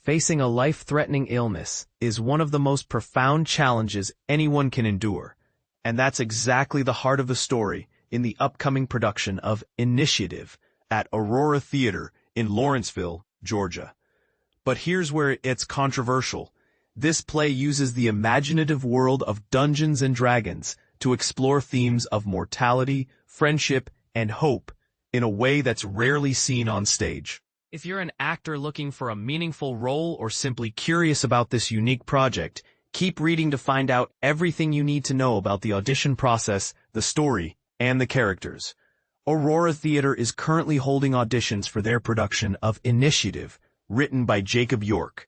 Facing a life-threatening illness is one of the most profound challenges anyone can endure, and that's exactly the heart of the story in the upcoming production of Initiative at Aurora Theatre in Lawrenceville, Georgia. But here's where it's controversial. This play uses the imaginative world of Dungeons and Dragons to explore themes of mortality, friendship, and hope in a way that's rarely seen on stage. If you're an actor looking for a meaningful role or simply curious about this unique project, keep reading to find out everything you need to know about the audition process, the story, and the characters. Aurora Theatre is currently holding auditions for their production of Initiative, written by Jacob York.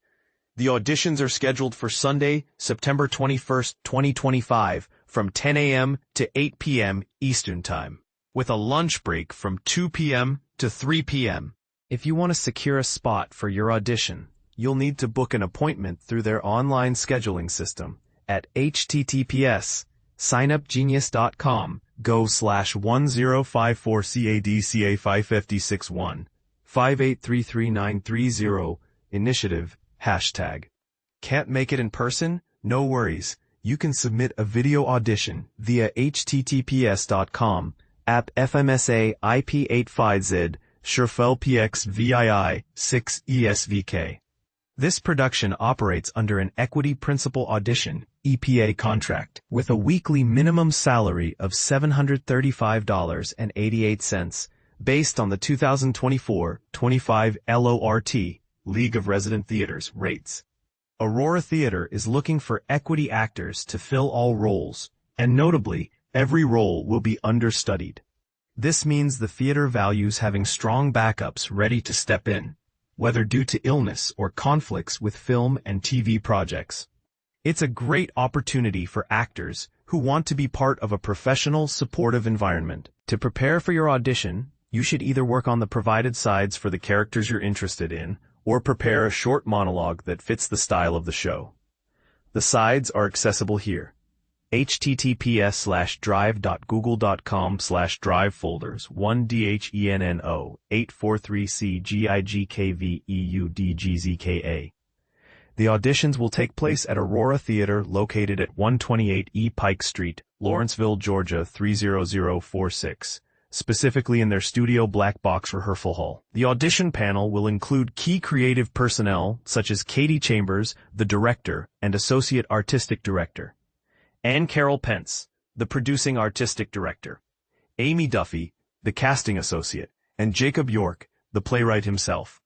The auditions are scheduled for Sunday, September 21st, 2025, from 10 a.m. to 8 p.m. Eastern Time, with a lunch break from 2 p.m. to 3 p.m. If you want to secure a spot for your audition, you'll need to book an appointment through their online scheduling system at https://go/1054CADCA55061 5833930 initiative #. Can't make it in person? No worries. You can submit a video audition via https:// app FMSA IP85Z Sherfel PX VII 6 ESVK. This production operates under an Equity Principal Audition (EPA) contract, with a weekly minimum salary of $735.88, based on the 2024-25 LORT, League of Resident Theaters, rates. Aurora Theatre is looking for equity actors to fill all roles, and notably, every role will be understudied. This means the theater values having strong backups ready to step in, whether due to illness or conflicts with film and TV projects. It's a great opportunity for actors who want to be part of a professional, supportive environment. To prepare for your audition, you should either work on the provided sides for the characters you're interested in, or prepare a short monologue that fits the style of the show. The sides are accessible here. https://drive.google.com/drive folders 1DHENNO 843CGIGKVEUDGZKA. The auditions will take place at Aurora Theatre, located at 128 E Pike Street, Lawrenceville, Georgia 30046, specifically in their Studio Black Box rehearsal hall. The audition panel will include key creative personnel such as Katie Chambers, the director and associate artistic director, Ann Carol Pence, the producing artistic director, Amy Duffy, the casting associate, and Jacob York, the playwright himself.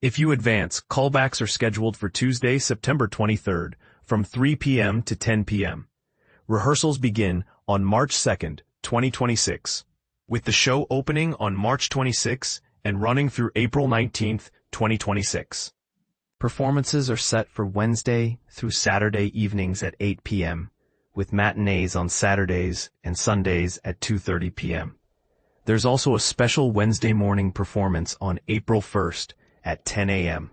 If you advance, callbacks are scheduled for Tuesday, September 23rd, from 3 p.m. to 10 p.m. Rehearsals begin on March 2nd, 2026, with the show opening on March 26 and running through April 19th, 2026. Performances are set for Wednesday through Saturday evenings at 8 p.m., with matinees on Saturdays and Sundays at 2:30 p.m. There's also a special Wednesday morning performance on April 1st at 10 a.m.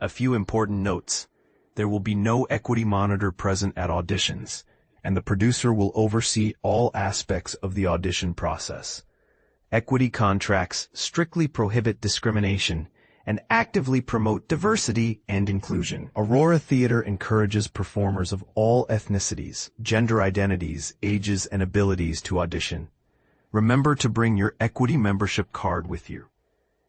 A few important notes. There will be no equity monitor present at auditions, and the producer will oversee all aspects of the audition process. Equity contracts strictly prohibit discrimination and actively promote diversity and inclusion. Aurora Theatre encourages performers of all ethnicities, gender identities, ages, and abilities to audition. Remember to bring your equity membership card with you.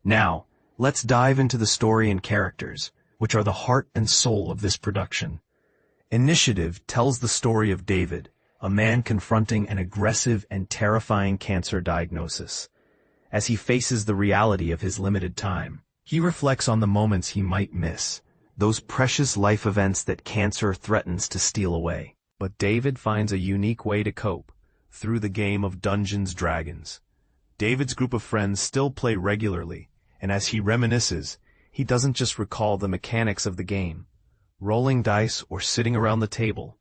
Now, let's dive into the story and characters, which are the heart and soul of this production. Initiative tells the story of David, a man confronting an aggressive and terrifying cancer diagnosis. As he faces the reality of his limited time, he reflects on the moments he might miss, those precious life events that cancer threatens to steal away. But David finds a unique way to cope, through the game of Dungeons & Dragons. David's group of friends still play regularly, and as he reminisces, he doesn't just recall the mechanics of the game, rolling dice or sitting around the table.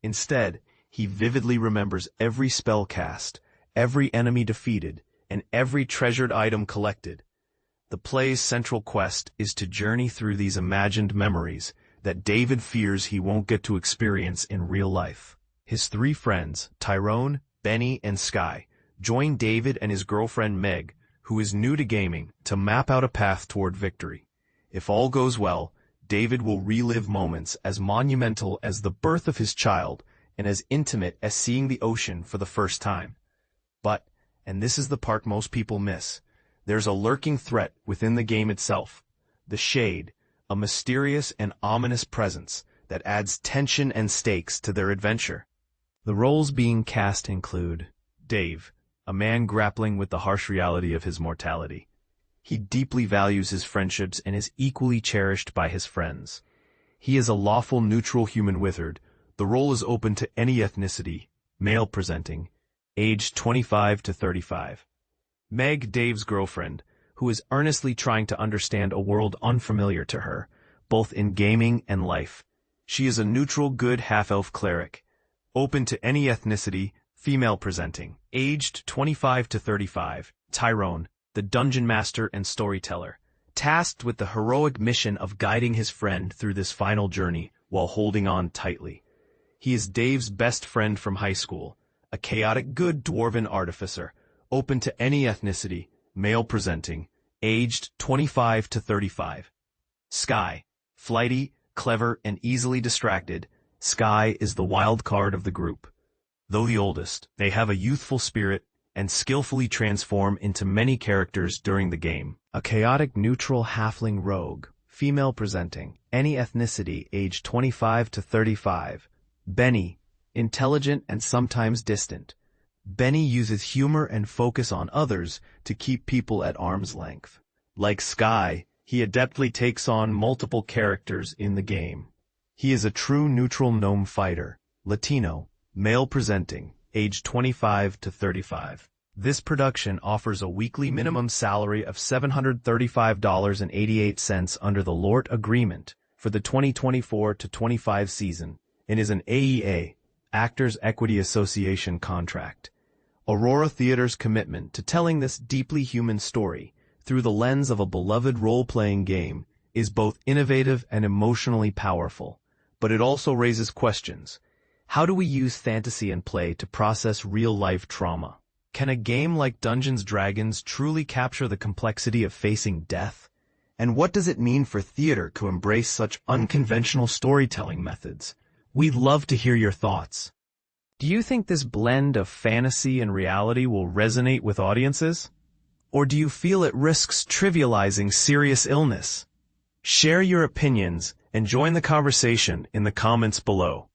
Instead, he vividly remembers every spell cast, every enemy defeated, and every treasured item collected. The play's central quest is to journey through these imagined memories that David fears he won't get to experience in real life. His three friends, Tyrone, Benny, and Sky, join David and his girlfriend Meg, who is new to gaming, to map out a path toward victory. If all goes well, David will relive moments as monumental as the birth of his child and as intimate as seeing the ocean for the first time. But, and this is the part most people miss, there's a lurking threat within the game itself. The Shade, a mysterious and ominous presence that adds tension and stakes to their adventure. The roles being cast include Dave, a man grappling with the harsh reality of his mortality. He deeply values his friendships and is equally cherished by his friends. He is a lawful neutral human wizard. The role is open to any ethnicity, male presenting, aged 25 to 35. Meg, Dave's girlfriend, who is earnestly trying to understand a world unfamiliar to her, both in gaming and life. She is a neutral good half-elf cleric, open to any ethnicity, female presenting, aged 25 to 35. Tyrone, the dungeon master and storyteller, tasked with the heroic mission of guiding his friend through this final journey while holding on tightly. He is Dave's best friend from high school, a chaotic good dwarven artificer, open to any ethnicity, male presenting, aged 25 to 35. Sky, flighty, clever, and easily distracted, Sky is the wild card of the group. Though the oldest, they have a youthful spirit and skillfully transform into many characters during the game. A chaotic neutral halfling rogue, female presenting, any ethnicity, aged 25 to 35. Benny, intelligent and sometimes distant. Benny uses humor and focus on others to keep people at arm's length. Like Sky, he adeptly takes on multiple characters in the game. He is a true neutral gnome fighter, Latino, male presenting, aged 25 to 35. This production offers a weekly minimum salary of $735.88 under the LORT agreement for the 2024 to 25 season and is an AEA, Actors Equity Association contract. Aurora Theatre's commitment to telling this deeply human story through the lens of a beloved role-playing game is both innovative and emotionally powerful, but it also raises questions. How do we use fantasy and play to process real-life trauma? Can a game like Dungeons & Dragons truly capture the complexity of facing death? And what does it mean for theater to embrace such unconventional storytelling methods? We'd love to hear your thoughts. Do you think this blend of fantasy and reality will resonate with audiences? Or do you feel it risks trivializing serious illness? Share your opinions and join the conversation in the comments below.